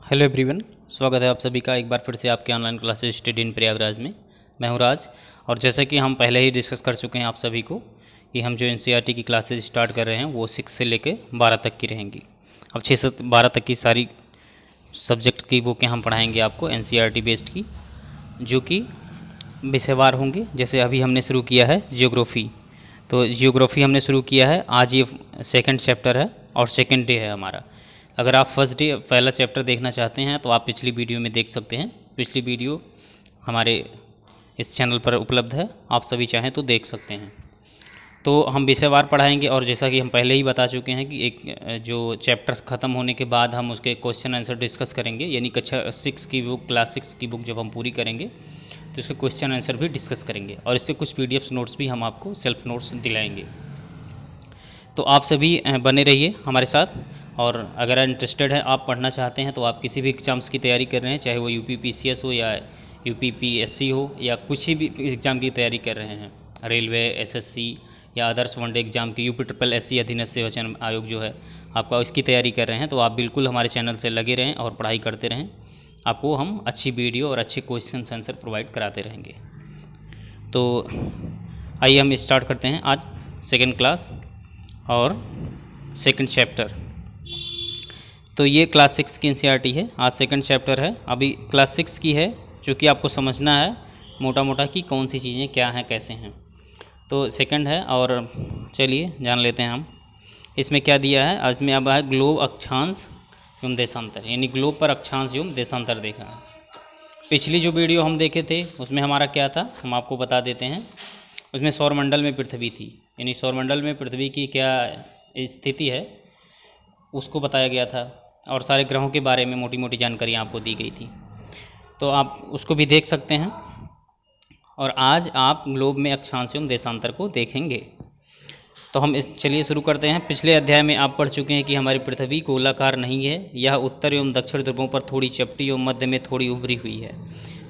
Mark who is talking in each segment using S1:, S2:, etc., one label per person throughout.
S1: Hello everyone, स्वागत है आप सभी का एक बार फिर से आपके online classes study in Prayagraj में। मैं हूं राज। और जैसा कि हम पहले ही डिस्कस कर चुके हैं आप सभी को कि हम जो एनसीईआरटी की क्लासेस स्टार्ट कर रहे हैं वो 6 से लेकर 12 तक की रहेंगी। अब 6 से 12 तक की सारी सब्जेक्ट की बुकें हम पढ़ाएंगे आपको एनसीईआरटी बेस्ड की, जो कि विषयवार होंगे। जैसे अभी हमने शुरू किया है जियोग्राफी, तो जियोग्राफी हमने शुरू किया है। आज ये सेकंड चैप्टर है और सेकंड डे है हमारा। अगर आप फर्स्ट डे पहला चैप्टर देखना चाहते हैं तो आप पिछली वीडियो में देख सकते हैं। पिछली वीडियो हमारे इस चैनल पर उपलब्ध है, आप सभी चाहें तो देख सकते हैं। तो हम विषयवार पढ़ाएंगे और जैसा कि हम पहले ही बता चुके हैं कि एक जो चैप्टर्स ख़त्म होने के बाद हम उसके क्वेश्चन आंसर डिस्कस करेंगे, यानी कक्षा 6 की बुक, क्लास 6 की बुक जब हम पूरी करेंगे तो इसके क्वेश्चन आंसर भी डिस्कस करेंगे और इससे कुछ PDF नोट्स भी हम आपको सेल्फ नोट्स दिलाएंगे। तो आप सभी बने रहिए हमारे साथ। और अगर इंटरेस्टेड है, आप पढ़ना चाहते हैं तो आप किसी भी एग्ज़ाम्स की तैयारी कर रहे हैं, चाहे वो UPPCS हो या UPPSC हो या कुछ भी एग्ज़ाम की तैयारी कर रहे हैं, रेलवे, SSC या अदर्स वनडे एग्ज़ाम की, UPSSC अधीनस्थ सेवा चयन आयोग जो है आपका, इसकी तैयारी कर रहे हैं, तो आप बिल्कुल हमारे चैनल से लगे रहें और पढ़ाई करते रहें। आपको हम अच्छी वीडियो और अच्छे क्वेश्चन आंसर प्रोवाइड कराते रहेंगे। तो आइए हम स्टार्ट करते हैं आज सेकेंड क्लास और सेकेंड चैप्टर। तो ये क्लास 6 की एनसीईआरटी है, आज सेकंड चैप्टर है। अभी क्लास 6 की है, जो कि आपको समझना है मोटा मोटा कि कौन सी चीज़ें क्या हैं, कैसे हैं। तो सेकंड है और चलिए जान लेते हैं हम इसमें क्या दिया है। इसमें अब है ग्लोब अक्षांश एवं देशांतर, यानी ग्लोब पर अक्षांश एवं देशांतर देखा है। पिछली जो वीडियो हम देखे थे उसमें हमारा क्या था, हम आपको बता देते हैं। उसमें सौरमंडल में पृथ्वी थी, यानी सौरमंडल में पृथ्वी की क्या स्थिति है उसको बताया गया था और सारे ग्रहों के बारे में मोटी मोटी जानकारी आपको दी गई थी। तो आप उसको भी देख सकते हैं। और आज आप ग्लोब में अक्षांश एवं देशांतर को देखेंगे। तो हम चलिए शुरू करते हैं। पिछले अध्याय में आप पढ़ चुके हैं कि हमारी पृथ्वी गोलाकार नहीं है, यह उत्तर एवं दक्षिण ध्रुवों पर थोड़ी चपटी एवं मध्य में थोड़ी उभरी हुई है।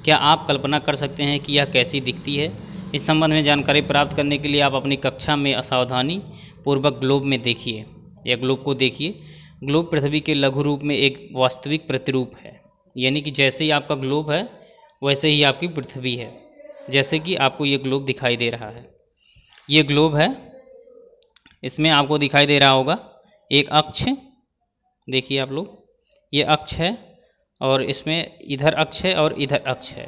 S1: क्या आप कल्पना कर सकते हैं कि यह कैसी दिखती है? इस संबंध में जानकारी प्राप्त करने के लिए आप अपनी कक्षा में असावधानी पूर्वक ग्लोब में देखिए या ग्लोब को देखिए। ग्लोब पृथ्वी के लघु रूप में एक वास्तविक प्रतिरूप है, यानी कि जैसे ही आपका ग्लोब है वैसे ही आपकी पृथ्वी है। जैसे कि आपको ये ग्लोब दिखाई दे रहा है, ये ग्लोब है, इसमें आपको दिखाई दे रहा होगा एक अक्ष, देखिए आप लोग, ये अक्ष है और इसमें इधर अक्ष है और इधर अक्ष है।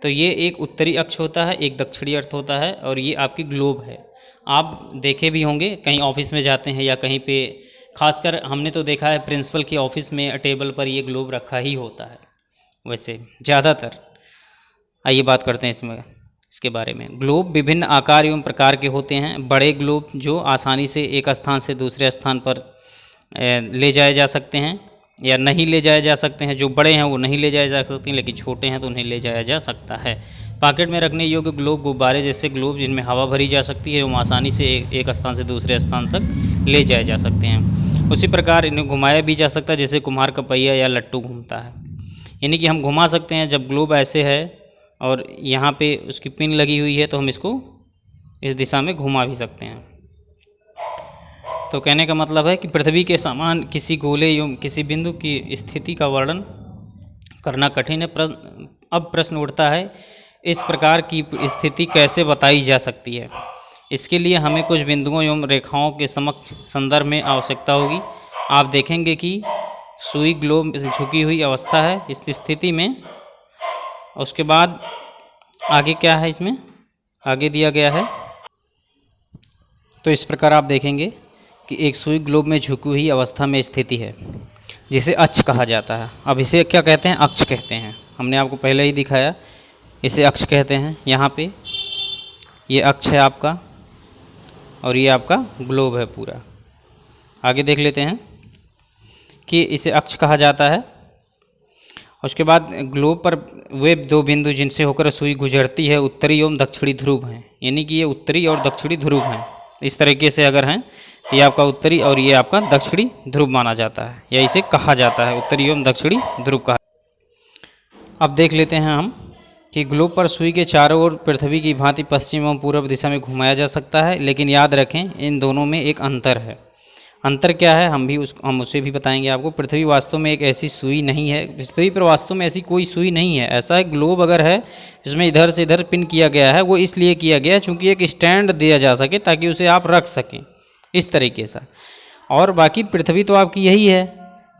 S1: तो ये एक उत्तरी अक्ष होता है, एक दक्षिणी अक्ष होता है और ये आपकी ग्लोब है। आप देखे भी होंगे, कहीं ऑफिस में जाते हैं या कहीं पे, खासकर हमने तो देखा है प्रिंसिपल के ऑफिस में टेबल पर ये ग्लोब रखा ही होता है वैसे ज़्यादातर। आइए बात करते हैं इसके बारे में। ग्लोब विभिन्न आकार एवं प्रकार के होते हैं। बड़े ग्लोब जो आसानी से एक स्थान से दूसरे स्थान पर ले जाए जा सकते हैं या नहीं ले जाए जा सकते हैं। जो बड़े हैं वो नहीं ले जाए जा सकते हैं, लेकिन छोटे हैं तो उन्हें ले जाया जा सकता है। पॉकेट में रखने योग्य ग्लोब गुब्बारे जैसे ग्लोब जिनमें हवा भरी जा सकती है एवं आसानी से एक स्थान से दूसरे स्थान तक ले जाए जा सकते हैं। उसी प्रकार इन्हें घुमाया भी जा सकता है, जैसे कुम्हार का पहिया या लट्टू घूमता है, यानी कि हम घुमा सकते हैं। जब ग्लोब ऐसे है और यहाँ पे उसकी पिन लगी हुई है तो हम इसको इस दिशा में घुमा भी सकते हैं। तो कहने का मतलब है कि पृथ्वी के समान किसी गोले एवं किसी बिंदु की स्थिति का वर्णन करना कठिन है। अब प्रश्न उठता है, इस प्रकार की स्थिति कैसे बताई जा सकती है? इसके लिए हमें कुछ बिंदुओं एवं रेखाओं के समक्ष संदर्भ में आवश्यकता होगी। आप देखेंगे कि सुई ग्लोब झुकी हुई अवस्था है इस स्थिति में। उसके बाद आगे क्या है, इसमें आगे दिया गया है। तो इस प्रकार आप देखेंगे कि एक सुई ग्लोब में झुकी हुई अवस्था में स्थिति है, जिसे अक्ष कहा जाता है। अब इसे क्या कहते हैं? अक्ष कहते हैं। हमने आपको पहले ही दिखाया, इसे अक्ष कहते हैं। यहाँ पे ये अक्ष है आपका और ये आपका ग्लोब है पूरा। आगे देख लेते हैं कि इसे अक्ष कहा जाता है। उसके बाद ग्लोब पर वे दो बिंदु जिनसे होकर सुई गुजरती है उत्तरी एवं दक्षिणी ध्रुव हैं, यानी कि ये उत्तरी और दक्षिणी ध्रुव हैं। इस तरीके से अगर हैं तो ये आपका उत्तरी और ये आपका दक्षिणी ध्रुव माना जाता है, या इसे कहा जाता है उत्तरी एवं दक्षिणी ध्रुव कहा। अब देख लेते हैं हम कि ग्लोब पर सुई के चारों ओर पृथ्वी की भांति पश्चिम एवं पूर्व दिशा में घुमाया जा सकता है, लेकिन याद रखें इन दोनों में एक अंतर है। अंतर क्या है हम उसे भी बताएंगे आपको। पृथ्वी वास्तव में एक ऐसी सुई नहीं है, पृथ्वी पर वास्तव में ऐसी कोई सुई नहीं है। ऐसा एक ग्लोब अगर है जिसमें इधर से इधर पिन किया गया है, वो इसलिए किया गया है चूँकि एक स्टैंड दिया जा सके ताकि उसे आप रख सकें इस तरीके से। और बाकी पृथ्वी तो आपकी यही है,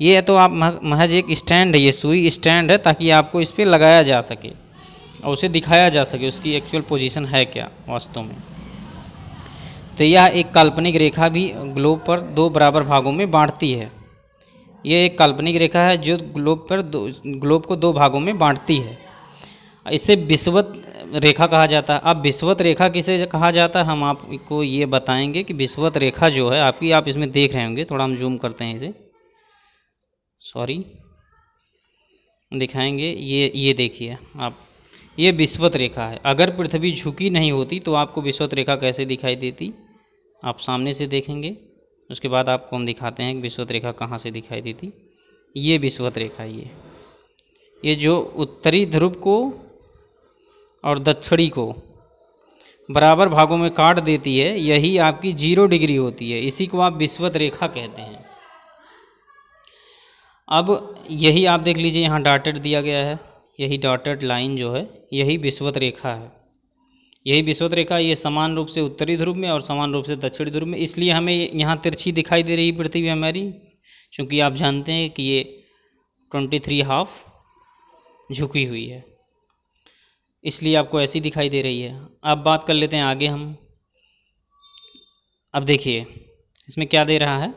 S1: ये तो आप महज एक स्टैंड है, ये सुई स्टैंड है ताकि आपको इस पर लगाया जा सके और उसे दिखाया जा सके उसकी एक्चुअल पोजीशन है क्या वास्तव में। तो यह एक काल्पनिक रेखा भी ग्लोब पर दो बराबर भागों में बांटती है। ये एक काल्पनिक रेखा है जो ग्लोब को दो भागों में बांटती है। इसे विषुवत रेखा कहा जाता है। अब विषुवत रेखा किसे कहा जाता है, हम आपको ये बताएंगे कि विषुवत रेखा जो है आपकी, आप इसमें देख रहे होंगे, थोड़ा हम जूम करते हैं इसे, सॉरी, दिखाएंगे। ये देखिए आप, ये विषुवत रेखा है। अगर पृथ्वी झुकी नहीं होती तो आपको विषुवत रेखा कैसे दिखाई देती, आप सामने से देखेंगे, उसके बाद आपको हम दिखाते हैं कि विषुवत रेखा कहाँ से दिखाई देती। ये विषुवत रेखा, ये जो उत्तरी ध्रुव को और दक्षिणी को बराबर भागों में काट देती है, यही आपकी 0 डिग्री होती है। इसी को आप विषुवत रेखा कहते हैं। अब यही आप देख लीजिए, यहाँ डॉटेड दिया गया है, यही डॉटेड लाइन जो है यही विषुवत रेखा है। यही विषुवत रेखा, ये समान रूप से उत्तरी ध्रुव में और समान रूप से दक्षिणी ध्रुव में, इसलिए हमें यहाँ तिरछी दिखाई दे रही पृथ्वी हमारी, क्योंकि आप जानते हैं कि ये 23½ झुकी हुई है, इसलिए आपको ऐसी दिखाई दे रही है। अब बात कर लेते हैं आगे हम। अब देखिए इसमें क्या दे रहा है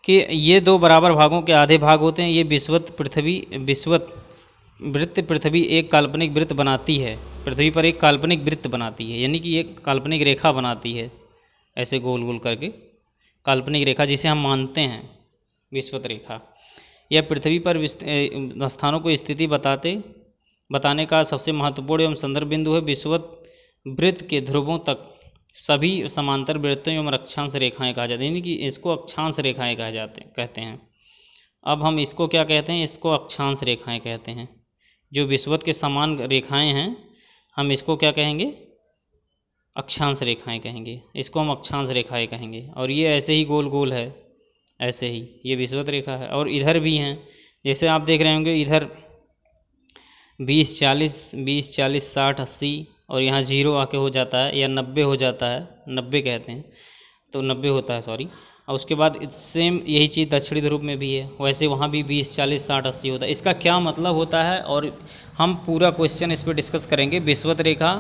S1: कि ये दो बराबर भागों के आधे भाग होते हैं। ये विषुवत वृत्त पृथ्वी एक काल्पनिक वृत्त बनाती है, पृथ्वी पर एक काल्पनिक वृत्त बनाती है, यानी कि एक काल्पनिक रेखा बनाती है, ऐसे गोल गोल करके काल्पनिक रेखा जिसे हम मानते हैं विषुवत रेखा। यह पृथ्वी पर स्थानों को स्थिति बताने का सबसे महत्वपूर्ण एवं संदर्भ बिंदु है। विषुवत वृत्त के ध्रुवों तक सभी समांतर वृत्तों एवं अक्षांश रेखाएं कहा जाता है, यानी कि इसको अक्षांश रेखाएं कहते हैं। अब हम इसको क्या कहते हैं, इसको अक्षांश रेखाएं कहते हैं। जो विषुवत के समान रेखाएं हैं हम इसको क्या कहेंगे, अक्षांश रेखाएं कहेंगे, इसको हम अक्षांश रेखाएं कहेंगे। और ये ऐसे ही गोल गोल है, ऐसे ही ये विषुवत रेखा है। और इधर भी हैं, जैसे आप देख रहे होंगे, इधर 20, 40, 60, 80 और यहाँ 0 आके हो जाता है, या 90 हो जाता है, 90 कहते हैं, तो 90 होता है, सॉरी। और उसके बाद सेम यही चीज़ दक्षिणी ध्रुव में भी है, वैसे वहाँ भी 20, 40, 60, 80 होता है। इसका क्या मतलब होता है, और हम पूरा क्वेश्चन इस पर डिस्कस करेंगे। विषुवत रेखा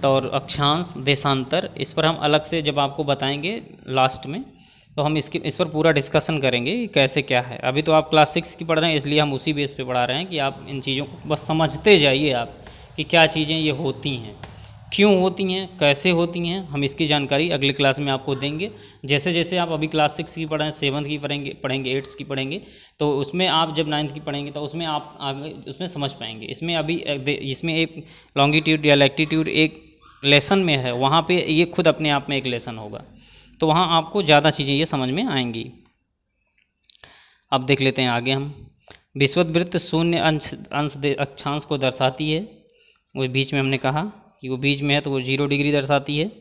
S1: और अक्षांश, देशांतर, इस पर हम अलग से जब आपको बताएंगे लास्ट में, तो हम इस पर पूरा डिस्कशन करेंगे कि कैसे क्या है। अभी तो आप क्लास 6 की पढ़ रहे हैं, इसलिए हम उसी बेस पे पढ़ा रहे हैं कि आप इन चीज़ों को बस समझते जाइए आप कि क्या चीज़ें ये होती हैं, क्यों होती हैं, कैसे होती हैं। हम इसकी जानकारी अगली क्लास में आपको देंगे। जैसे जैसे आप अभी क्लास 6 की पढ़ रहे हैं, 7th की पढ़ेंगे 8th की पढ़ेंगे, तो उसमें आप जब 9th की पढ़ेंगे तो उसमें आप आगे उसमें समझ पाएंगे। इसमें एक लॉन्गिट्यूड या लैटिट्यूड एक लेसन में है, वहाँ पे ये खुद अपने आप में एक लेसन होगा, तो वहाँ आपको ज़्यादा चीज़ें ये समझ में आएंगी। अब देख लेते हैं आगे हम। विषुवत वृत्त शून्य अंश अक्षांश को दर्शाती है। वो बीच में हमने कहा कि वो बीच में है तो वो 0 डिग्री दर्शाती है।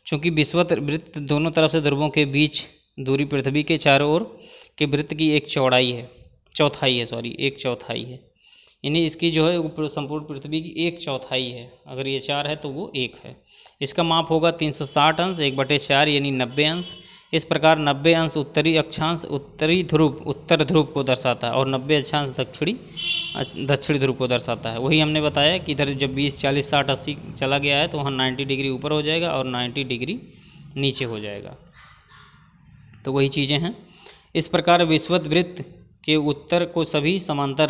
S1: चूँकि विषुवत वृत्त दोनों तरफ से ध्रुवों के बीच दूरी पृथ्वी के चारों ओर के वृत्त की एक चौथाई है, यानी इसकी जो है वो संपूर्ण पृथ्वी की 1/4 है। अगर ये 4 है तो वो 1 है। इसका माप होगा 360 अंश 1/4 यानी 90 अंश। इस प्रकार 90 अंश उत्तरी अक्षांश उत्तर ध्रुव को दर्शाता है, और 90 अक्षांश दक्षिणी ध्रुव को दर्शाता है। वही हमने बताया कि इधर जब 20, 40, 60, 80 चला गया है तो वहाँ 90 डिग्री ऊपर हो जाएगा और 90 डिग्री नीचे हो जाएगा, तो वही चीज़ें हैं। इस प्रकार विषुवत वृत्त के उत्तर को सभी समांतर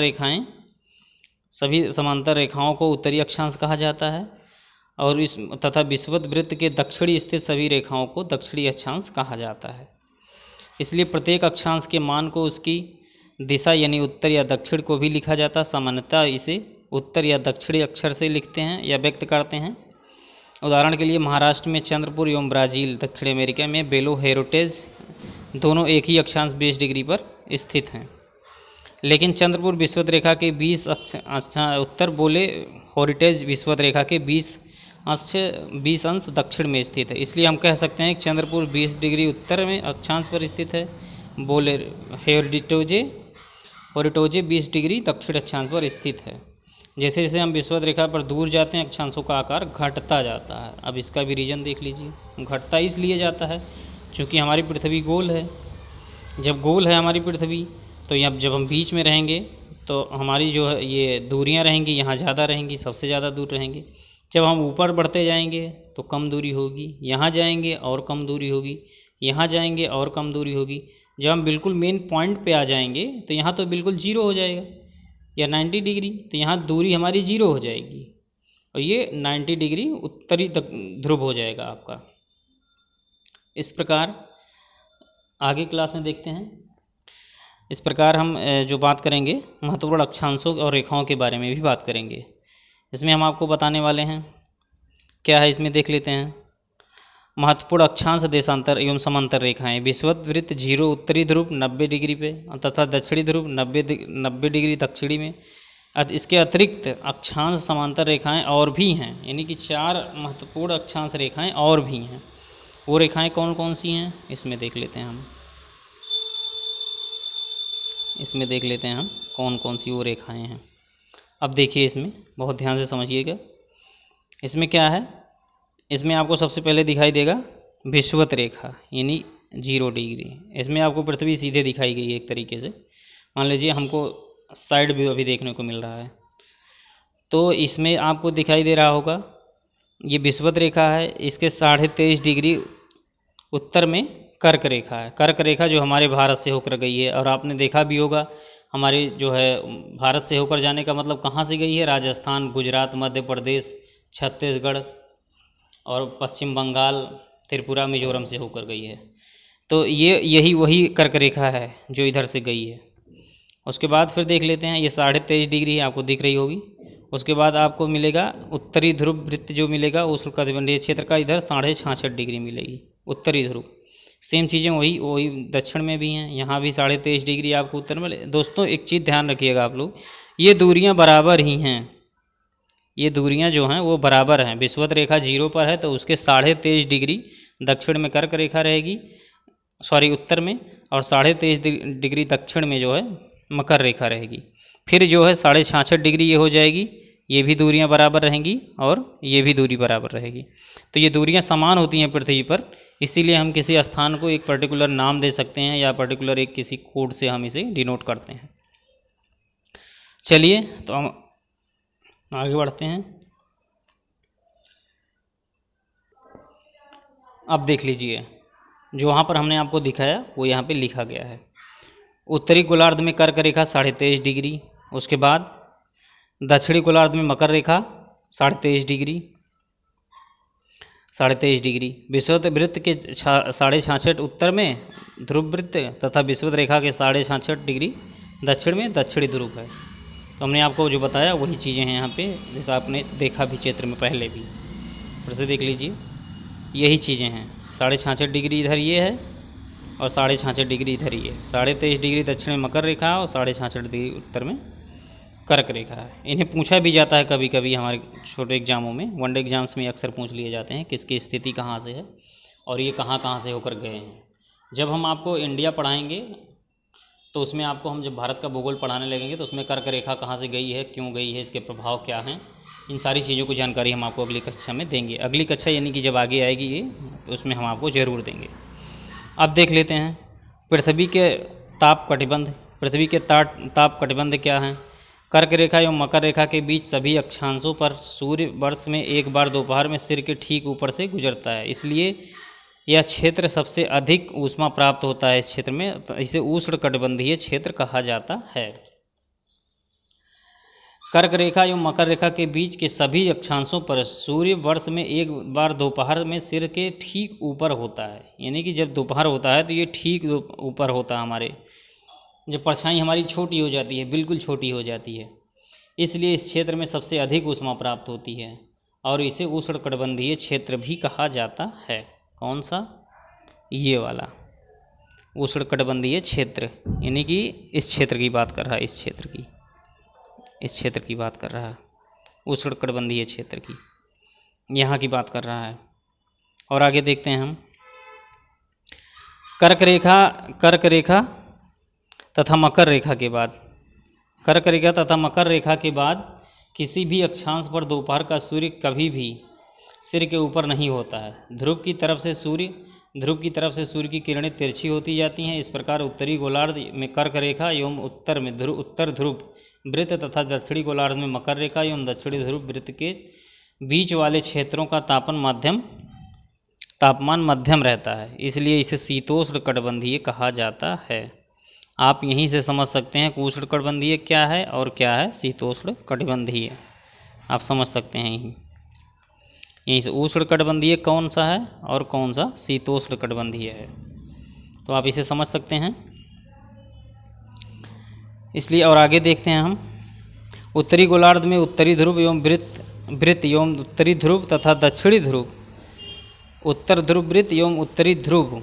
S1: रेखाओं को उत्तरी अक्षांश कहा जाता है, और तथा विषुवत वृत्त के दक्षिणी स्थित सभी रेखाओं को दक्षिणी अक्षांश कहा जाता है। इसलिए प्रत्येक अक्षांश के मान को उसकी दिशा यानी उत्तर या दक्षिण को भी लिखा जाता है। सामान्यतः इसे उत्तर या दक्षिणी अक्षर से लिखते हैं या व्यक्त करते हैं। उदाहरण के लिए महाराष्ट्र में चंद्रपुर एवं ब्राज़ील, दक्षिण अमेरिका में बेलो हेरिटेज दोनों एक ही अक्षांश 20 डिग्री पर स्थित हैं। लेकिन चंद्रपुर विषुवत रेखा के 20 उत्तर बोले हेरिटेज विषुवत रेखा के 20 20 अंश दक्षिण में स्थित है। इसलिए हम कह सकते हैं कि चंद्रपुर 20 डिग्री उत्तर में अक्षांश पर स्थित है। हेरिटेजे 20 डिग्री दक्षिण अक्षांश पर स्थित है। जैसे जैसे हम विषुवत रेखा पर दूर जाते हैं अक्षांशों का आकार घटता जाता है। अब इसका भी रीजन देख लीजिए। घटता इसलिए जाता है क्योंकि हमारी पृथ्वी गोल है। जब गोल है हमारी पृथ्वी तो यहाँ जब हम बीच में रहेंगे तो हमारी जो है ये दूरियाँ रहेंगी यहाँ ज़्यादा रहेंगी, सबसे ज़्यादा दूर रहेंगे। जब हम ऊपर बढ़ते जाएंगे तो कम दूरी होगी, यहाँ जाएंगे और कम दूरी होगी, यहाँ जाएंगे और कम दूरी होगी। जब हम बिल्कुल मेन पॉइंट पे आ जाएंगे तो यहाँ तो बिल्कुल जीरो हो जाएगा या 90 डिग्री, तो यहाँ दूरी हमारी जीरो हो जाएगी और ये 90 डिग्री उत्तरी ध्रुव हो जाएगा आपका। इस प्रकार आगे क्लास में देखते हैं। इस प्रकार हम जो बात करेंगे महत्वपूर्ण अक्षांशों और रेखाओं के बारे में भी बात करेंगे। इसमें हम आपको बताने वाले हैं क्या है, इसमें देख लेते हैं। महत्वपूर्ण अक्षांश देशांतर एवं समांतर रेखाएं। विषुवत वृत्त 0 उत्तरी ध्रुव 90 डिग्री पे तथा दक्षिणी ध्रुव 90 डिग्री दक्षिणी में। इसके अतिरिक्त अक्षांश समांतर रेखाएं और भी हैं, यानी कि 4 महत्वपूर्ण अक्षांश रेखाएं और भी हैं। वो रेखाएं कौन कौन सी हैं इसमें देख लेते हैं हम। इसमें देख लेते हैं हम कौन कौन सी वो रेखाएं हैं। अब देखिए इसमें बहुत ध्यान से समझिएगा। इसमें क्या है, इसमें आपको सबसे पहले दिखाई देगा विषुवत रेखा यानी 0 डिग्री। इसमें आपको पृथ्वी सीधे दिखाई गई है एक तरीके से। मान लीजिए हमको साइड व्यू अभी देखने को मिल रहा है तो इसमें आपको दिखाई दे रहा होगा ये विषुवत रेखा है। इसके 23.5 डिग्री उत्तर में कर्क रेखा है। कर्क रेखा जो हमारे भारत से होकर गई है और आपने देखा भी होगा हमारी जो है भारत से होकर जाने का मतलब कहाँ से गई है, राजस्थान, गुजरात, मध्य प्रदेश, छत्तीसगढ़ और पश्चिम बंगाल, त्रिपुरा, मिजोरम से होकर गई है। तो यही वही कर्क रेखा है जो इधर से गई है। उसके बाद फिर देख लेते हैं ये 23.5 डिग्री आपको दिख रही होगी। उसके बाद आपको मिलेगा उत्तरी ध्रुव वृत्त जो मिलेगा उष्णकटिबंधीय क्षेत्र का इधर 66.5 डिग्री मिलेगी उत्तरी ध्रुव। सेम चीज़ें वही दक्षिण में भी हैं, यहाँ भी 23.5 डिग्री आपको उत्तर में। दोस्तों एक चीज़ ध्यान रखिएगा आप लोग, ये दूरियाँ बराबर ही हैं। ये दूरियाँ जो हैं वो बराबर हैं। विषुवत रेखा 0 पर है तो उसके 23.5 डिग्री दक्षिण में कर्क रेखा रहेगी, उत्तर में, और 23.5 डिग्री दक्षिण में जो है मकर रेखा रहेगी। फिर जो है 66.5 डिग्री ये हो जाएगी, ये भी दूरियां बराबर रहेंगी और ये भी दूरी बराबर रहेगी। तो ये दूरियां समान होती हैं पृथ्वी पर, इसीलिए हम किसी स्थान को एक पर्टिकुलर नाम दे सकते हैं या पर्टिकुलर एक किसी कोड से हम इसे डिनोट करते हैं। चलिए तो हम आगे बढ़ते हैं। अब देख लीजिए जो वहाँ पर हमने आपको दिखाया वो यहाँ पे लिखा गया है। उत्तरी गोलार्ध में कर्क रेखा 23.5 डिग्री, उसके बाद दक्षिणी गोलार्ध में मकर रेखा 23.5 डिग्री, 23.5 डिग्री। विषुवत वृत्त के 66.5 उत्तर में ध्रुव वृत्त तथा विषुवत रेखा के 66.5 डिग्री दक्षिण में दक्षिणी ध्रुव है। तो हमने आपको जो बताया वही चीज़ें हैं यहाँ पे, जैसा आपने देखा भी चित्र में पहले भी। फिर से देख लीजिए यही चीज़ें हैं। 66.5 डिग्री इधर ये है और 66.5 डिग्री इधर ही है। 23.5 डिग्री दक्षिण में मकर रेखा और 66.5 डिग्री उत्तर में कर्क रेखा है। इन्हें पूछा भी जाता है कभी कभी हमारे छोटे एग्जामों में, वनडे एग्जाम्स में अक्सर पूछ लिए जाते हैं किसकी स्थिति कहाँ से है और ये कहाँ कहाँ से होकर गए हैं। जब हम आपको इंडिया पढ़ाएंगे तो उसमें आपको हम जब भारत का भूगोल पढ़ाने लगेंगे तो उसमें कर्क रेखा कहाँ से गई है, क्यों गई है, इसके प्रभाव क्या हैं, इन सारी चीज़ों की जानकारी हम आपको अगली कक्षा में देंगे। अगली कक्षा यानी कि जब आगे आएगी ये, तो उसमें हम आपको ज़रूर देंगे। अब देख लेते हैं पृथ्वी के ताप कटिबंध। पृथ्वी के ताप कटिबंध क्या हैं? कर्क रेखा एवं मकर रेखा के बीच सभी अक्षांशों पर सूर्य वर्ष में एक बार दोपहर में सिर के ठीक ऊपर से गुजरता है, इसलिए यह क्षेत्र सबसे अधिक ऊष्मा प्राप्त होता है। इस क्षेत्र में इसे उष्णकटिबंधीय क्षेत्र कहा जाता है। कर्क रेखा एवं मकर रेखा के बीच के सभी अक्षांशों पर सूर्य वर्ष में एक बार दोपहर में सिर के ठीक ऊपर होता है, यानी कि जब दोपहर होता है तो ये ठीक ऊपर होता है हमारे, जब परछाई हमारी छोटी हो जाती है, बिल्कुल छोटी हो जाती है, इसलिए इस क्षेत्र में सबसे अधिक ऊष्मा प्राप्त होती है और इसे उष्णकटिबंधीय क्षेत्र भी कहा जाता है। कौन सा? ये वाला उष्णकटिबंधीय क्षेत्र, यानी कि इस क्षेत्र की बात कर रहा है, इस क्षेत्र की बात कर रहा है, उष्णकटिबंधीय क्षेत्र की। यहाँ की बात कर रहा है। और आगे देखते हैं हम, कर्क रेखा तथा मकर रेखा के बाद, कर्क रेखा तथा मकर रेखा के बाद किसी भी अक्षांश पर दोपहर का सूर्य कभी भी सिर के ऊपर नहीं होता है। ध्रुव की तरफ से सूर्य की किरणें तिरछी होती जाती हैं। इस प्रकार उत्तरी गोलार्ध में कर्क रेखा एवं उत्तर में उत्तर ध्रुव वृत्त तथा दक्षिणी गोलार्ध में मकर रेखा एवं दक्षिणी ध्रुव वृत्त के बीच वाले क्षेत्रों का तापमान मध्यम रहता है, इसलिए इसे शीतोष्ण कटिबंधीय कहा जाता है। आप यहीं से समझ सकते हैं कि उष्ण कटिबंधीय क्या है और क्या है शीतोष्ण कटिबंधीय, आप समझ सकते हैं यहीं से उष्ण कटिबंधीय कौन सा है और कौन सा शीतोष्ण कटिबंधीय है, तो आप इसे समझ सकते हैं इसलिए। और आगे देखते हैं हम, उत्तरी गोलार्ध में उत्तरी ध्रुव एवं वृत्त एवं उत्तरी ध्रुव तथा दक्षिणी ध्रुव, उत्तर ध्रुव वृत्त एवं उत्तरी ध्रुव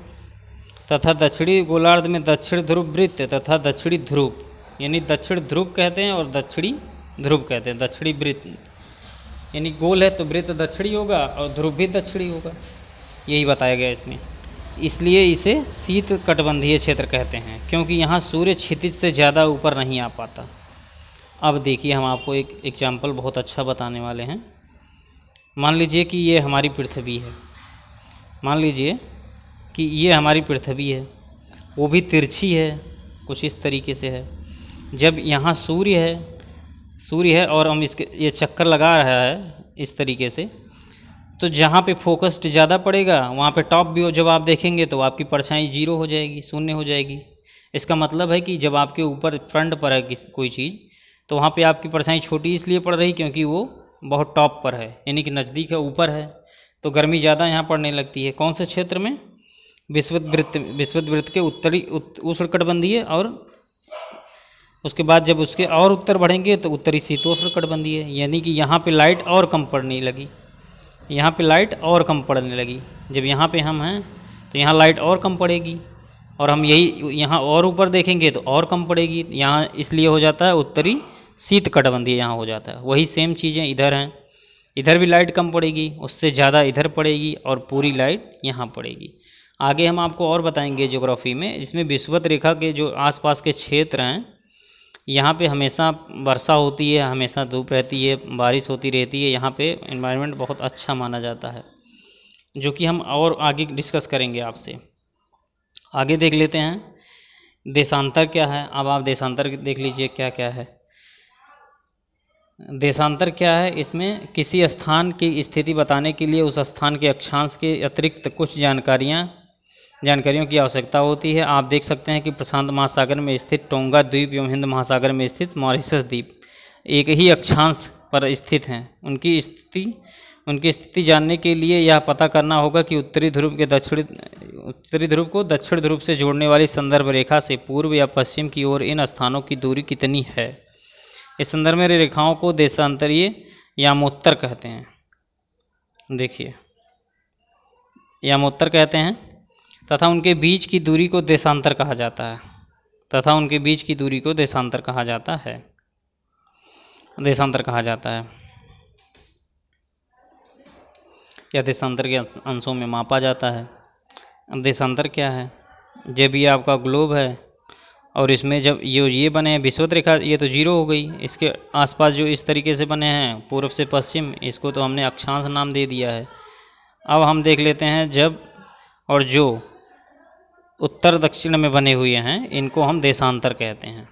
S1: तथा दक्षिणी गोलार्ध में दक्षिण ध्रुव वृत्त तथा दक्षिणी ध्रुव, यानी दक्षिण ध्रुव कहते हैं और दक्षिणी ध्रुव कहते हैं। दक्षिणी वृत्त यानी गोल है तो वृत्त दक्षिणी होगा और ध्रुव भी दक्षिणी होगा, यही बताया गया इसमें। इसलिए इसे शीत कटिबंधीय क्षेत्र कहते हैं, क्योंकि यहाँ सूर्य क्षितिज से ज़्यादा ऊपर नहीं आ पाता। अब देखिए, हम आपको एक एग्जाम्पल बहुत अच्छा बताने वाले हैं। मान लीजिए कि ये हमारी पृथ्वी है, मान लीजिए कि ये हमारी पृथ्वी है, वो भी तिरछी है, कुछ इस तरीके से है। जब यहाँ सूर्य है और हम इसके ये चक्कर लगा रहा है इस तरीके से, तो जहाँ पे फोकस्ड ज़्यादा पड़ेगा वहाँ पे टॉप व्यू जब आप देखेंगे तो आपकी परछाई जीरो हो जाएगी, शून्य हो जाएगी। इसका मतलब है कि जब आपके ऊपर फ्रंट पर है कोई चीज़, तो वहाँ पे आपकी परछाई छोटी इसलिए पड़ रही क्योंकि वो बहुत टॉप पर है, यानी कि नज़दीक है, ऊपर है, तो गर्मी ज़्यादा यहाँ पड़ने लगती है। कौन से क्षेत्र में? विषुवत वृत्त के उत्तरी उष्ण कटिबंधीय, और उसके बाद जब उसके और उत्तर बढ़ेंगे तो उत्तरी शीतोष्ण कटिबंधीय, यानी कि यहाँ पे लाइट और कम पड़ने लगी, यहाँ पे लाइट और कम पड़ने लगी। जब यहाँ पे हम हैं तो यहाँ लाइट और कम पड़ेगी, और हम यही यहाँ और ऊपर देखेंगे तो और कम पड़ेगी। यहाँ इसलिए हो जाता है उत्तरी शीत कटिबंधीय, यहाँ हो जाता है। वही सेम चीज़ें इधर हैं, इधर भी लाइट कम पड़ेगी, उससे ज़्यादा इधर पड़ेगी और पूरी लाइट यहाँ पड़ेगी। आगे हम आपको और बताएंगे ज्योग्राफी में, जिसमें विषुवत रेखा के जो आसपास के क्षेत्र हैं, यहाँ पे हमेशा वर्षा होती है, हमेशा धूप रहती है, बारिश होती रहती है। यहाँ पे एनवायरनमेंट बहुत अच्छा माना जाता है, जो कि हम और आगे डिस्कस करेंगे आपसे। आगे देख लेते हैं देशांतर क्या है। अब आप देशांतर देख लीजिए क्या क्या है। देशांतर क्या है? इसमें किसी स्थान की स्थिति बताने के लिए उस स्थान के अक्षांश के अतिरिक्त कुछ जानकारियों की आवश्यकता होती है। आप देख सकते हैं कि प्रशांत महासागर में स्थित टोंगा द्वीप एवं हिंद महासागर में स्थित मॉरिशस द्वीप एक ही अक्षांश पर स्थित हैं। उनकी स्थिति जानने के लिए यह पता करना होगा कि उत्तरी ध्रुव को दक्षिण ध्रुव से जोड़ने वाली संदर्भ रेखा से पूर्व या पश्चिम की ओर इन स्थानों की दूरी कितनी है। इस संदर्भ में रेखाओं को देशांतरीय यामोत्तर कहते हैं। देखिए, यामोत्तर कहते हैं, तथा उनके बीच की दूरी को देशांतर कहा जाता है। या देशांतर के अंशों में मापा जाता है। अब देशांतर क्या है? जब ये आपका ग्लोब है और इसमें जब ये बने हैं विषुवत रेखा, ये तो जीरो हो गई, इसके आसपास जो इस तरीके से बने हैं पूर्व से पश्चिम, इसको तो हमने अक्षांश नाम दे दिया है। अब हम देख लेते हैं जब और जो उत्तर दक्षिण में बने हुए हैं, इनको हम देशांतर कहते हैं।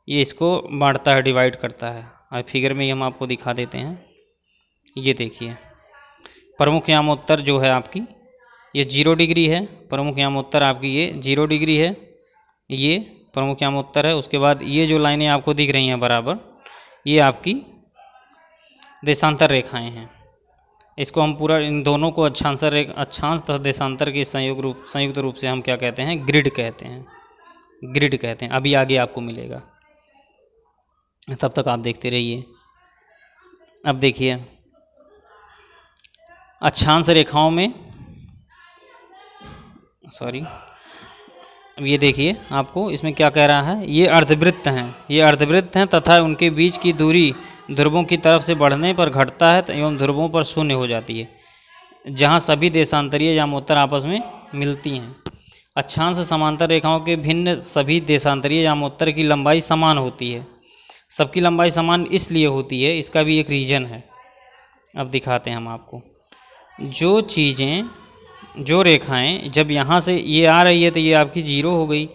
S1: ये इसको बांटता है, डिवाइड करता है। और फिगर में ही हम आपको दिखा देते हैं। ये देखिए, प्रमुख यामोत्तर जो है आपकी ये 0 डिग्री है। प्रमुख यामोत्तर आपकी ये 0 डिग्री है, ये प्रमुख यामोत्तर है। उसके बाद ये जो लाइनें आपको दिख रही हैं बराबर, ये आपकी देशांतर रेखाएं हैं। इसको हम पूरा, इन दोनों को अक्षांश तथा देशांतर के संयुक्त रूप से हम क्या कहते हैं? ग्रिड कहते हैं। अभी आगे आपको मिलेगा, तब तक आप देखते रहिए। अब देखिए, अक्षांश रेखाओं में अब ये देखिए आपको इसमें क्या कह रहा है। ये अर्धवृत्त हैं तथा उनके बीच की दूरी ध्रुवों की तरफ से बढ़ने पर घटता है एवं ध्रुवों पर शून्य हो जाती है, जहाँ सभी देशांतरीय यामोत्तर आपस में मिलती हैं। अक्षांश समांतर रेखाओं के भिन्न सभी देशांतरीय यामोत्तर की लंबाई समान होती है। सबकी लंबाई समान इसलिए होती है, इसका भी एक रीज़न है, अब दिखाते हैं हम आपको। जो चीज़ें, जो रेखाएं जब यहाँ से ये आ रही है तो ये आपकी जीरो हो गई।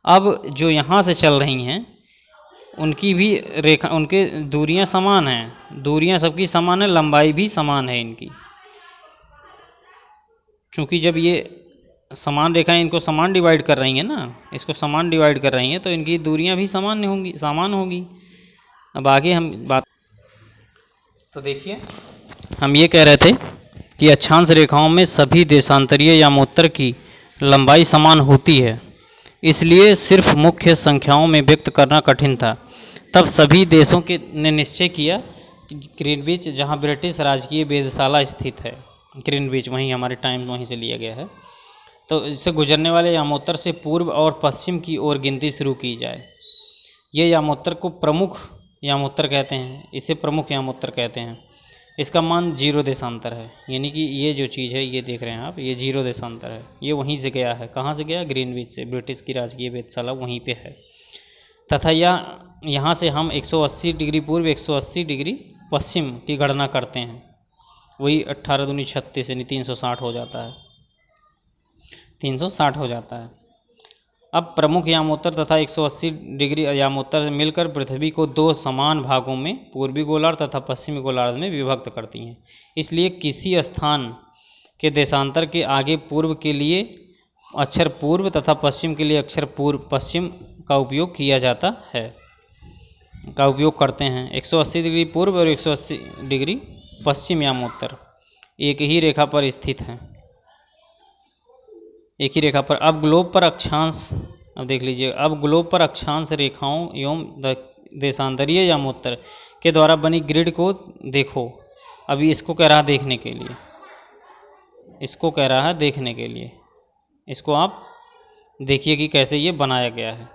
S1: अब जो यहाँ से चल रही हैं उनकी भी रेखा, उनके दूरियां समान हैं, दूरियां सबकी समान है, लंबाई भी समान है इनकी। चूँकि जब ये समान रेखाएं इनको समान डिवाइड कर रही हैं ना, इसको समान डिवाइड कर रही हैं, तो इनकी दूरियां भी समान होगी। अब आगे हम बात, तो देखिए हम ये कह रहे थे कि अक्षांश रेखाओं में सभी देशांतरीय यामोत्तर की लंबाई समान होती है, इसलिए सिर्फ मुख्य संख्याओं में व्यक्त करना कठिन था। तब सभी देशों के ने निश्चय किया कि ग्रीनविच, जहाँ ब्रिटिश राजकीय वेधशाला स्थित है, ग्रीनविच वहीं हमारे टाइम वहीं से लिया गया है, तो इससे गुजरने वाले यामोत्तर से पूर्व और पश्चिम की ओर गिनती शुरू की जाए। ये यामोत्तर को प्रमुख यामोत्तर कहते हैं, इसे प्रमुख यामोत्तर कहते हैं। इसका मान 0 देशांतर है, यानी कि ये जो चीज़ है ये देख रहे हैं आप, ये 0 देशांतर है, ये वहीं से गया है। कहाँ से गया? ग्रीनविच से, ब्रिटिश की राजकीय वेधशाला वहीं पे है। तथा यहाँ से हम 180 डिग्री पूर्व 180 डिग्री पश्चिम की गणना करते हैं, वही 18 दूनी 36 यानी 360 हो जाता है, 360 हो जाता है। अब प्रमुख यामोत्तर तथा 180 डिग्री यामोत्तर मिलकर पृथ्वी को 2 समान भागों में, पूर्वी गोलार्ध तथा पश्चिमी गोलार्ध में विभक्त करती हैं। इसलिए किसी स्थान के देशांतर के आगे पूर्व के लिए अक्षर पूर्व तथा पश्चिम के लिए अक्षर पूर्व पश्चिम का उपयोग किया जाता है, का उपयोग करते हैं। 180 डिग्री पूर्व और 180 डिग्री पश्चिम यामोत्तर एक ही रेखा पर स्थित हैं, एक ही रेखा पर। अब ग्लोब पर अक्षांश, अब देख लीजिए, अब ग्लोब पर अक्षांश रेखाओं एवं देशांतरीय यामोत्तर के द्वारा बनी ग्रिड को देखो। अभी इसको कह रहा है देखने के लिए, इसको कह रहा है देखने के लिए, इसको आप देखिए कि कैसे ये बनाया गया है।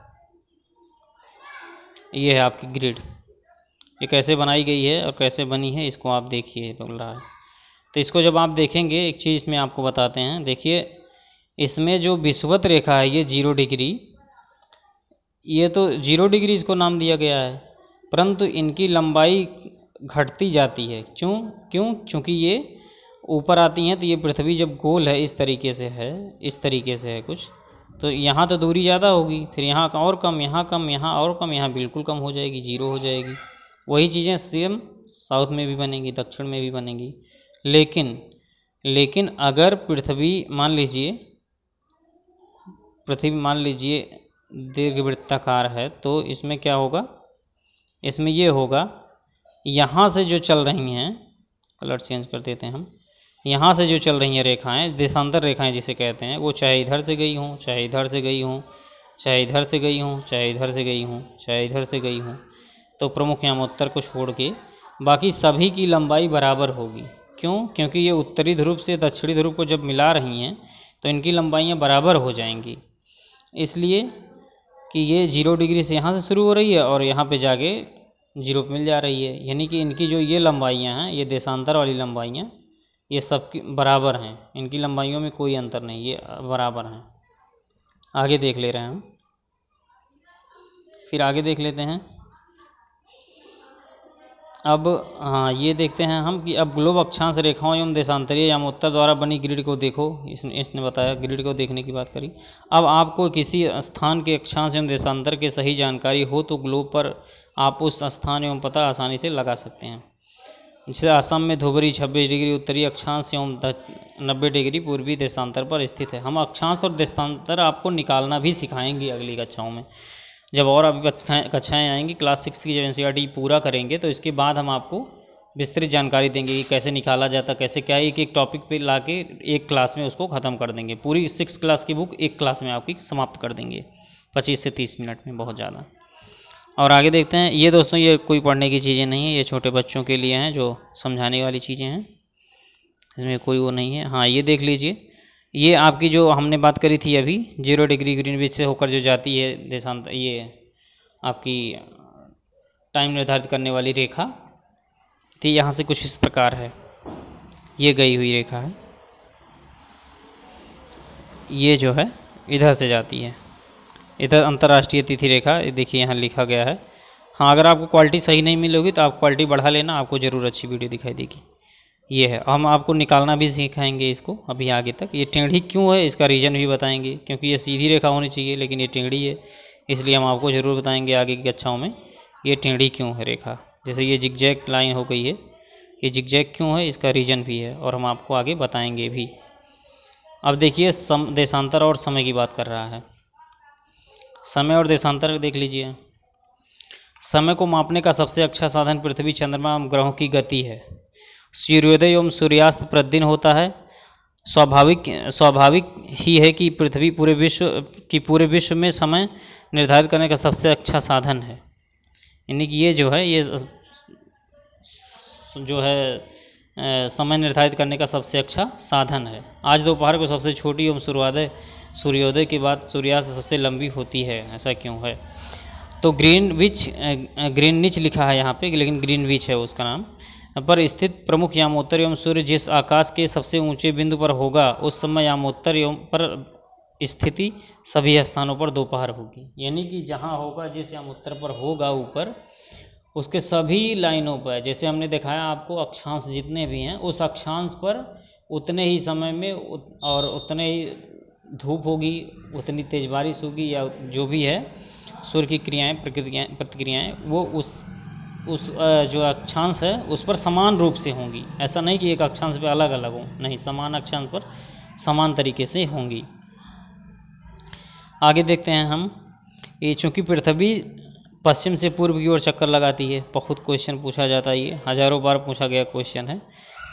S1: ये है आपकी ग्रिड, ये कैसे बनाई गई है और कैसे बनी है, इसको आप देखिए, बोल रहा है। तो इसको जब आप देखेंगे, एक चीज़ इसमें आपको बताते हैं, देखिए इसमें जो विषुवत रेखा है ये 0 डिग्री, ये तो 0 डिग्री इसको नाम दिया गया है, परंतु इनकी लंबाई घटती जाती है। क्यों? क्योंकि ये ऊपर आती हैं, तो ये पृथ्वी जब गोल है इस तरीके से है, इस तरीके से है कुछ, तो यहाँ तो दूरी ज़्यादा होगी, फिर यहाँ और कम, यहाँ कम, यहाँ और कम, यहाँ बिल्कुल कम हो जाएगी, 0 हो जाएगी। वही चीज़ें सेम साउथ में भी बनेंगी, दक्षिण में भी बनेंगी। लेकिन अगर पृथ्वी मान लीजिए दीर्घवृत्ताकार है, तो इसमें क्या होगा? इसमें ये होगा, यहाँ से जो चल रही हैं, कलर चेंज कर देते हैं हम, यहाँ से जो चल रही हैं रेखाएं, देशांतर रेखाएं जिसे कहते हैं, वो चाहे इधर से गई हों, चाहे इधर से गई हों, चाहे इधर से गई हों, चाहे इधर से गई हों, चाहे इधर से गई हों, तो प्रमुख यामोत्तर को छोड़ के बाकी सभी की लंबाई बराबर होगी। क्यों? क्योंकि ये उत्तरी ध्रुव से दक्षिणी ध्रुव को जब मिला रही हैं तो इनकी लंबाइयाँ बराबर हो जाएंगी, इसलिए कि ये 0 डिग्री से यहाँ से शुरू हो रही है और यहाँ पे जाके 0 पे मिल जा रही है, यानी कि इनकी जो ये लंबाइयाँ हैं, ये देशांतर वाली लंबाइयाँ, ये सब की बराबर हैं, इनकी लंबाइयों में कोई अंतर नहीं, ये बराबर हैं। आगे देख ले रहे हैं हम, फिर आगे देख लेते हैं। अब हाँ, ये देखते हैं हम कि अब ग्लोब अक्षांश रेखाओं एवं देशांतरीय यामोत्तर द्वारा बनी ग्रिड को देखो। इसने बताया, ग्रिड को देखने की बात करी। अब आपको किसी स्थान के अक्षांश एवं देशांतर के सही जानकारी हो तो ग्लोब पर आप उस स्थान एवं पता आसानी से लगा सकते हैं। जैसे असम में धुबरी 26 डिग्री उत्तरी अक्षांश एवं 90 डिग्री पूर्वी देशांतर पर स्थित है। हम अक्षांश और देशांतर आपको निकालना भी सिखाएंगे अगली कक्षाओं में, जब और अभी कक्षाएँ आएंगी, क्लास 6 की जब NCERT पूरा करेंगे तो इसके बाद हम आपको विस्तृत जानकारी देंगे कि कैसे निकाला जाता, कैसे क्या, एक टॉपिक पे लाके एक क्लास में उसको ख़त्म कर देंगे। पूरी 6 क्लास की बुक एक क्लास में आपकी समाप्त कर देंगे 25 से 30 मिनट में, बहुत ज़्यादा। और आगे देखते हैं। ये दोस्तों ये कोई पढ़ने की चीज़ें नहीं है, ये छोटे बच्चों के लिए हैं, जो समझाने वाली चीज़ें हैं, इसमें कोई वो नहीं है। हाँ, ये देख लीजिए, ये आपकी जो हमने बात करी थी अभी, 0 डिग्री ग्रीनविच से होकर जो जाती है देशांतर, ये आपकी टाइम निर्धारित करने वाली रेखा, तो यहाँ से कुछ इस प्रकार है, ये गई हुई रेखा है, ये जो है इधर से जाती है, इधर अंतर्राष्ट्रीय तिथि रेखा, देखिए यहाँ लिखा गया है। हाँ, अगर आपको क्वालिटी सही नहीं मिलेगी तो आप क्वालिटी बढ़ा लेना, आपको ज़रूर अच्छी वीडियो दिखाई देगी। ये है, हम आपको निकालना भी सिखाएंगे इसको अभी आगे तक। ये टेढ़ी क्यों है इसका रीज़न भी बताएंगे, क्योंकि ये सीधी रेखा होनी चाहिए लेकिन ये टेढ़ी है, इसलिए हम आपको ज़रूर बताएंगे आगे की कक्षाओं में ये टेढ़ी क्यों है रेखा। जैसे ये जिगजैग लाइन हो गई है, ये जिगजैग क्यों है इसका रीज़न भी है और हम आपको आगे बताएंगे भी। अब देखिए देशांतर और समय की बात कर रहा है। समय और देशांतर देख लीजिए। समय को मापने का सबसे अच्छा साधन पृथ्वी, चंद्रमा एवं ग्रहों की गति है। सूर्योदय एवं सूर्यास्त प्रतिदिन होता है। स्वाभाविक ही है कि पृथ्वी पूरे विश्व में समय निर्धारित करने का सबसे अच्छा साधन है। यानी कि ये जो है समय निर्धारित करने का सबसे अच्छा साधन है। आज दोपहर को सबसे छोटी एवं सूर्योदय के बाद सूर्यास्त सबसे लंबी होती है, ऐसा क्यों है? तो ग्रीनविच लिखा है यहाँ पे, लेकिन ग्रीनविच है उसका नाम, पर स्थित प्रमुख यामोत्तर एवं सूर्य जिस आकाश के सबसे ऊंचे बिंदु पर होगा उस समय यामोत्तर एवं पर स्थिति सभी स्थानों पर दोपहर होगी। यानी कि जहाँ होगा, जिस यामोत्तर पर होगा ऊपर, उसके सभी लाइनों पर, जैसे हमने दिखाया आपको, अक्षांश जितने भी हैं उस अक्षांश पर उतने ही समय में और उतने ही धूप होगी, उतनी तेज बारिश होगी, या जो भी है सूर्य की प्रतिक्रियाएं वो उस जो अक्षांश है उस पर समान रूप से होंगी। ऐसा नहीं कि एक अक्षांश पे अलग अलग हो, नहीं, समान अक्षांश पर समान तरीके से होंगी। आगे देखते हैं हम। ये चूँकि पृथ्वी पश्चिम से पूर्व की ओर चक्कर लगाती है, बहुत क्वेश्चन पूछा जाता है, ये हज़ारों बार पूछा गया क्वेश्चन है।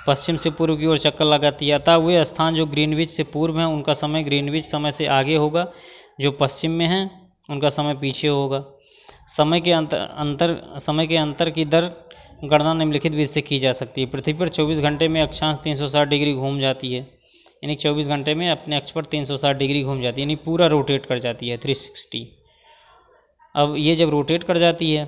S1: पश्चिम से पूर्व की ओर चक्कर लगाती है, अतः वे स्थान जो ग्रीनविच से पूर्व हैं उनका समय ग्रीनविच समय से आगे होगा, जो पश्चिम में हैं उनका समय पीछे होगा। समय के अंतर की दर गणना निम्नलिखित विधि से की जा सकती है। पृथ्वी पर 24 घंटे में अक्षांश 360 डिग्री घूम जाती है, यानी 24 घंटे में अपने अक्ष पर 360 डिग्री घूम जाती है, यानी पूरा रोटेट कर जाती है 360। अब ये जब रोटेट कर जाती है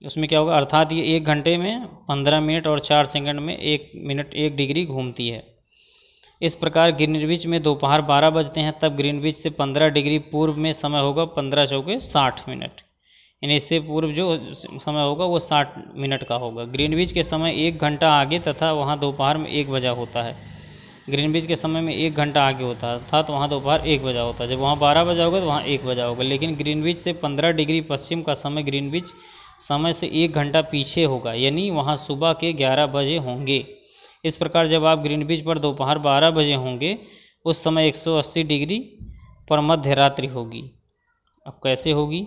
S1: उसमें क्या होगा, अर्थात ये 1 घंटे में 15 मिनट और 4 सेकंड में 1 मिनट 1 डिग्री घूमती है। इस प्रकार ग्रीनविच में दोपहर 12 बजते हैं, तब ग्रीनविच से 15 डिग्री पूर्व में समय होगा 15 चौके 60 मिनट, यानी इससे पूर्व जो समय होगा वो 60 मिनट का होगा। ग्रीनविच के समय 1 घंटा आगे तथा वहाँ दोपहर में 1 बजा होता है। ग्रीनविच के समय में 1 घंटा आगे होता है, अर्थात वहाँ दोपहर 1 बजा होता है। जब वहाँ 12 बजा होगा तो वहाँ 1 बजा होगा, लेकिन ग्रीनविच से 15 डिग्री पश्चिम का समय ग्रीनविच समय से 1 घंटा पीछे होगा, यानी वहाँ सुबह के 11 बजे होंगे। इस प्रकार जब आप ग्रीनविच पर दोपहर 12 बजे होंगे उस समय 180 डिग्री पर मध्य रात्रि होगी। अब कैसे होगी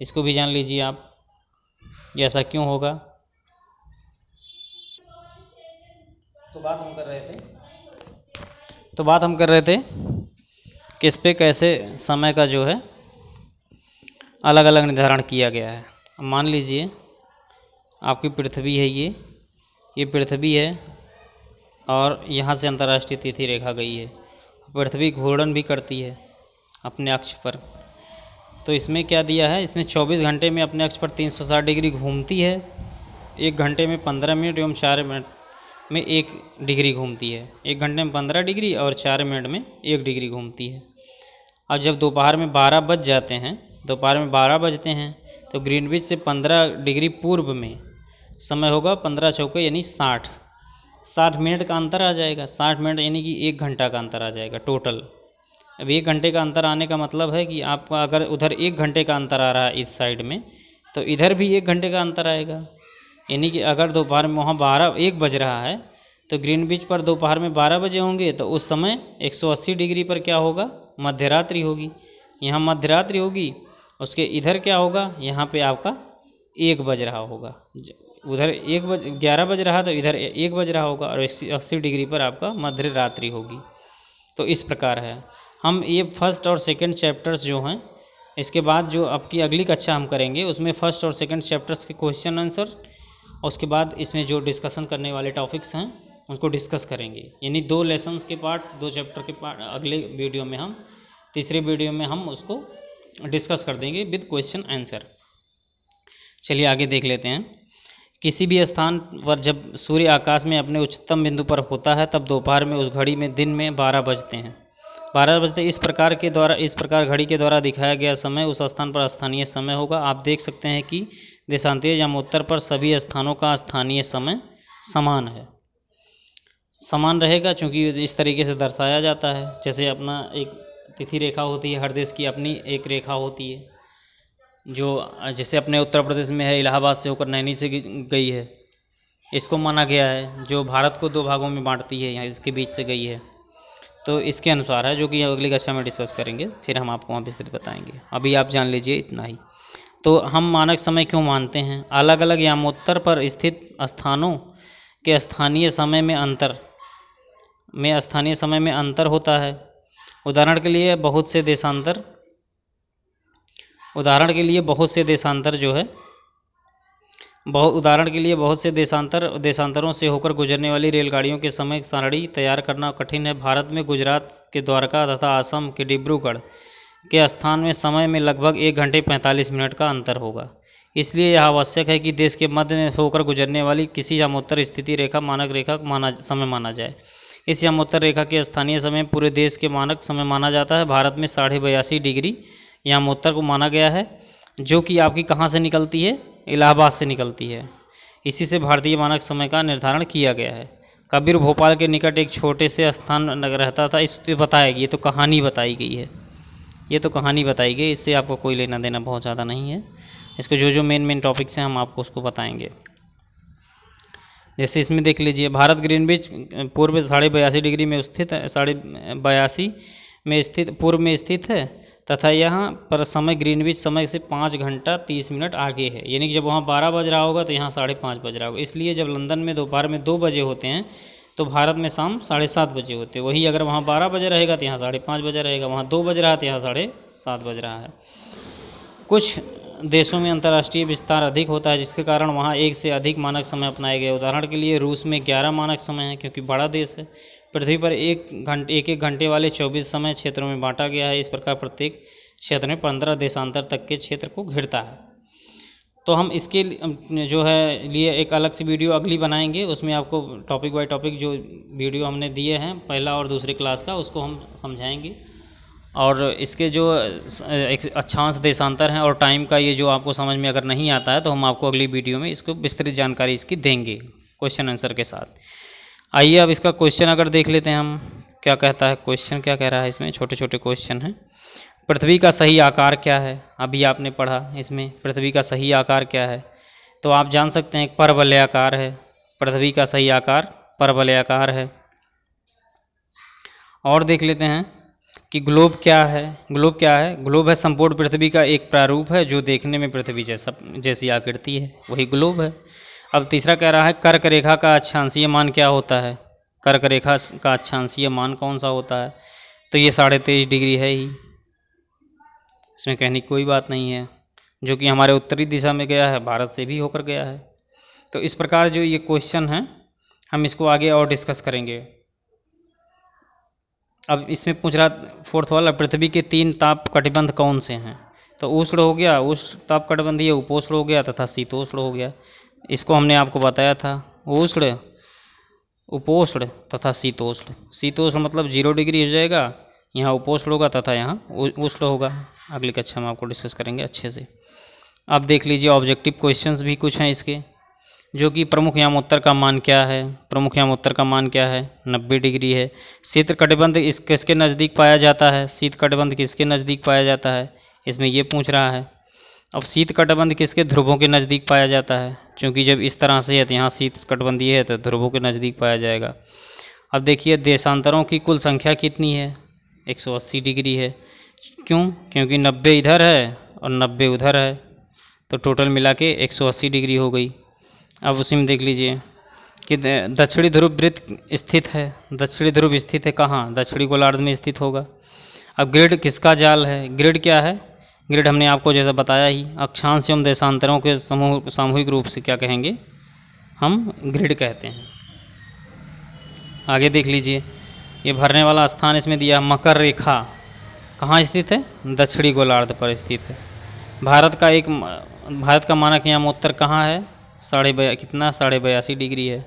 S1: इसको भी जान लीजिए आप, ये ऐसा क्यों होगा। तो बात हम कर रहे थे कि इस पे कैसे समय का जो है अलग अलग निर्धारण किया गया है। अब मान लीजिए आपकी पृथ्वी है, ये पृथ्वी है और यहाँ से अंतर्राष्ट्रीय तिथि रेखा गई है। पृथ्वी घूर्णन भी करती है अपने अक्ष पर, तो इसमें क्या दिया है, इसमें 24 घंटे में अपने अक्ष पर 360 डिग्री घूमती है, 1 घंटे में 15 मिनट एवं 4 मिनट में 1 डिग्री घूमती है। 1 घंटे में 15 डिग्री और 4 मिनट में 1 डिग्री घूमती है। अब जब दोपहर में 12 बज जाते हैं, दोपहर में 12 बजते हैं, तो ग्रीनविच से 15 डिग्री पूर्व में समय होगा 15 चौके यानी 60 मिनट का अंतर आ जाएगा। 60 मिनट यानी कि 1 घंटा का अंतर आ जाएगा टोटल। अब 1 घंटे का अंतर आने का मतलब है कि आपका अगर उधर 1 घंटे का अंतर आ रहा है इस साइड में, तो इधर भी 1 घंटे का अंतर आएगा। यानी कि अगर दोपहर में वहाँ 1 बज रहा है तो ग्रीनविच पर दोपहर में 12 बजे होंगे, तो उस समय 180 डिग्री पर क्या होगा, मध्यरात्रि होगी। यहाँ मध्यरात्रि होगी, उसके इधर क्या होगा, यहाँ पे आपका 1 बज रहा होगा। उधर 11 बज रहा तो इधर 1 बज रहा होगा, और 80 डिग्री पर आपका मध्य रात्रि होगी। तो इस प्रकार है। हम ये फर्स्ट और सेकंड चैप्टर्स जो हैं, इसके बाद जो आपकी अगली कक्षा हम करेंगे उसमें फर्स्ट और सेकंड चैप्टर्स के क्वेश्चन आंसर, और उसके बाद इसमें जो डिस्कशन करने वाले टॉपिक्स हैं उनको डिस्कस करेंगे। यानी 2 लेसन्स के पार्ट, 2 चैप्टर के पार्ट अगले वीडियो में हम, तीसरे वीडियो में हम उसको डिस्कस कर देंगे विद क्वेश्चन आंसर। चलिए आगे देख लेते हैं किसी भी स्थान पर जब सूर्य आकाश में अपने उच्चतम बिंदु पर होता है तब दोपहर में उस घड़ी में दिन में 12 बजते हैं। 12 बजते इस प्रकार घड़ी के द्वारा दिखाया गया समय उस स्थान पर स्थानीय समय होगा। आप देख सकते हैं कि देशांतरीय यामोत्तर पर सभी स्थानों का स्थानीय समय समान है, समान रहेगा, क्योंकि इस तरीके से दर्शाया जाता है। जैसे अपना एक तिथि रेखा होती है, हर देश की अपनी एक रेखा होती है, जो जैसे अपने उत्तर प्रदेश में है, इलाहाबाद से होकर नैनी से गई है, इसको माना गया है, जो भारत को 2 भागों में बांटती है, यहाँ इसके बीच से गई है। तो इसके अनुसार है, जो कि अगली कक्षा में डिस्कस करेंगे, फिर हम आपको वहाँ विस्तृत बताएंगे। अभी आप जान लीजिए इतना ही। तो हम मानक समय क्यों मानते हैं? अलग अलग यामोत्तर पर स्थित स्थानों के स्थानीय समय में अंतर होता है। उदाहरण के लिए बहुत से देशांतरों से होकर गुजरने वाली रेलगाड़ियों के समय सारणी तैयार करना कठिन है। भारत में गुजरात के द्वारका तथा असम के डिब्रूगढ़ के स्थान में समय में लगभग 1 घंटे 45 मिनट का अंतर होगा। इसलिए यह आवश्यक है कि देश के मध्य में होकर गुजरने वाली किसी यामोत्तर स्थिति रेखा मानक रेखा समय माना जाए। इस यामोत्तर रेखा के स्थानीय समय पूरे देश के मानक समय माना जाता है। भारत में 82.5 डिग्री यामोत्तर को माना गया है, जो कि आपकी कहाँ से निकलती है? इलाहाबाद से निकलती है। इसी से भारतीय मानक समय का निर्धारण किया गया है। कबीर भोपाल के निकट एक छोटे से स्थान रहता था। इस बताया गया, ये तो कहानी बताई गई है, इससे आपको कोई लेना देना बहुत ज़्यादा नहीं है। इसको जो मेन टॉपिक्स हैं हम आपको उसको बताएंगे। जैसे इसमें देख लीजिए, भारत ग्रीनविच पूर्व 82.5 डिग्री में स्थित है, 82.5 में स्थित पूर्व में स्थित है तथा यहाँ पर समय ग्रीनविच समय से 5 घंटा 30 मिनट आगे है। यानी कि जब वहाँ 12 बज रहा होगा तो यहाँ 5:30 बज रहा होगा। इसलिए जब लंदन में दोपहर में 2 बजे होते हैं तो भारत में शाम 7:30 बजे होते हैं। वही अगर वहाँ 12 बजे रहेगा तो यहाँ 5:30 बजे रहेगा, वहाँ 2 बज रहा है तो यहाँ 7:30 बज रहा है। कुछ देशों में अंतर्राष्ट्रीय विस्तार अधिक होता है, जिसके कारण वहाँ 1 से अधिक मानक समय अपनाए गए। उदाहरण के लिए रूस में 11 मानक समय है, क्योंकि बड़ा देश है। पृथ्वी पर एक घंटे वाले 24 समय क्षेत्रों में बांटा गया है। इस प्रकार प्रत्येक क्षेत्र में 15 देशांतर तक के क्षेत्र को घिरता है। तो हम इसके लिए एक अलग से वीडियो अगली बनाएंगे, उसमें आपको टॉपिक बाय टॉपिक जो वीडियो हमने दिए हैं पहला और दूसरी क्लास का, उसको हम समझाएंगे। और इसके जो एक अक्षांश देशांतर हैं और टाइम का ये जो आपको समझ में अगर नहीं आता है तो हम आपको अगली वीडियो में इसको विस्तृत जानकारी इसकी देंगे क्वेश्चन आंसर के साथ। आइए अब इसका क्वेश्चन अगर देख लेते हैं हम, क्या कहता है क्वेश्चन, क्या कह रहा है इसमें। छोटे छोटे क्वेश्चन हैं। पृथ्वी का सही आकार क्या है? अभी आपने पढ़ा इसमें पृथ्वी का सही आकार क्या है, तो आप जान सकते हैं परवलयाकार है। पृथ्वी का सही आकार परवलयाकार है। और देख लेते हैं कि ग्लोब क्या है। ग्लोब है संपूर्ण पृथ्वी का एक प्रारूप है, जो देखने में पृथ्वी जैसी आकृति है, वही ग्लोब है। अब तीसरा कह रहा है कर्क रेखा का अक्षांशीय मान क्या होता है? कर्क रेखा का अक्षांशीय मान कौन सा होता है? तो ये 23.5 डिग्री है ही, इसमें कहने की कोई बात नहीं है, जो कि हमारे उत्तरी दिशा में गया है, भारत से भी होकर गया है। तो इस प्रकार जो ये क्वेश्चन है हम इसको आगे और डिस्कस करेंगे। अब इसमें पूछ रहा 4th वाला, पृथ्वी के 3 ताप कटिबंध कौन से हैं? तो उष्ण हो गया, उष्ण ताप कटिबंधीय, उपोष्ण हो गया तथा शीतोष्ण हो गया। इसको हमने आपको बताया था, उष्ण, उपोष्ण तथा शीतोष्ण। शीतोष्ण मतलब 0 डिग्री हो जाएगा, यहाँ उपोष्ण होगा तथा यहाँ उष्ण होगा। अगली कक्षा में आपको डिस्कस करेंगे अच्छे से। अब देख लीजिए ऑब्जेक्टिव क्वेश्चंस भी कुछ हैं इसके, जो कि प्रमुख यामोत्तर का मान क्या है? प्रमुख यामोत्तर का मान क्या है? 90 डिग्री है। शीत कटिबंध किसके नज़दीक पाया जाता है? शीत कटिबंध किसके नज़दीक पाया जाता है? इसमें ये पूछ रहा है। अब शीत कटिबंध किसके ध्रुवों के नज़दीक पाया जाता है? क्योंकि जब इस तरह से है तो यहाँ शीत कटिबंधीय है तो ध्रुवों के नज़दीक पाया जाएगा। अब देखिए देशांतरों की कुल संख्या कितनी है? 180 डिग्री है। क्यों? क्योंकि 90 इधर है और 90 उधर है, तो टोटल मिला के 180 डिग्री हो गई। अब उसी में देख लीजिए कि दक्षिणी ध्रुव वृत्त स्थित है। दक्षिणी ध्रुव स्थित है कहाँ? दक्षिणी गोलार्ध में स्थित होगा। अब ग्रिड किसका जाल है? ग्रिड क्या है? ग्रिड हमने आपको जैसा बताया ही, अक्षांश एवं देशांतरों के समूह सामूहिक रूप से क्या कहेंगे? हम ग्रिड कहते हैं। आगे देख लीजिए, ये भरने वाला स्थान इसमें दिया, मकर रेखा कहाँ स्थित है? दक्षिणी गोलार्ध पर स्थित है। भारत का मानक यामोत्तर कहाँ है? कितना 82.5 डिग्री है,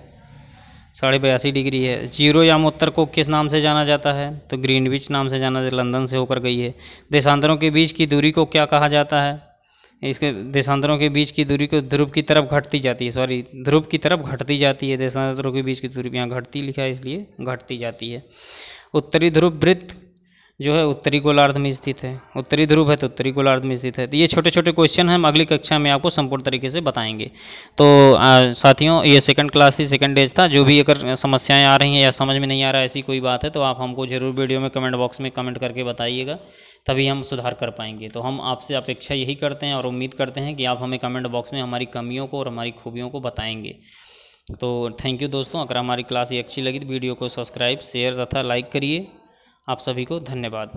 S1: 82.5 डिग्री है। जीरो याम उत्तर को किस नाम से जाना जाता है? तो ग्रीनविच नाम से जाना जाता है, लंदन से होकर गई है। देशांतरों के बीच की दूरी को क्या कहा जाता है? इसके देशांतरों के बीच की दूरी को ध्रुव की तरफ घटती जाती है, सॉरी ध्रुव की तरफ घटती जाती है। देशांतरों के बीच की दूरी यहाँ घटती लिखा है, इसलिए घटती जाती है। उत्तरी ध्रुव वृत्त जो है उत्तरी गोलार्ध में स्थित है, उत्तरी ध्रुव है तो उत्तरी गोलार्ध में स्थित है। तो ये छोटे छोटे क्वेश्चन हम अगली कक्षा में आपको संपूर्ण तरीके से बताएंगे। तो साथियों, ये सेकंड क्लास थी, सेकंड डेज था। जो भी अगर समस्याएं आ रही हैं या समझ में नहीं आ रहा है ऐसी कोई बात है तो आप हमको ज़रूर वीडियो में कमेंट बॉक्स में कमेंट करके बताइएगा, तभी हम सुधार कर पाएंगे। तो हम आपसे अपेक्षा यही करते हैं और उम्मीद करते हैं कि आप हमें कमेंट बॉक्स में हमारी कमियों को और हमारी खूबियों को बताएंगे। तो थैंक यू दोस्तों। अगर हमारी क्लास ये अच्छी लगी तो वीडियो को सब्सक्राइब, शेयर तथा लाइक करिए। आप सभी को धन्यवाद।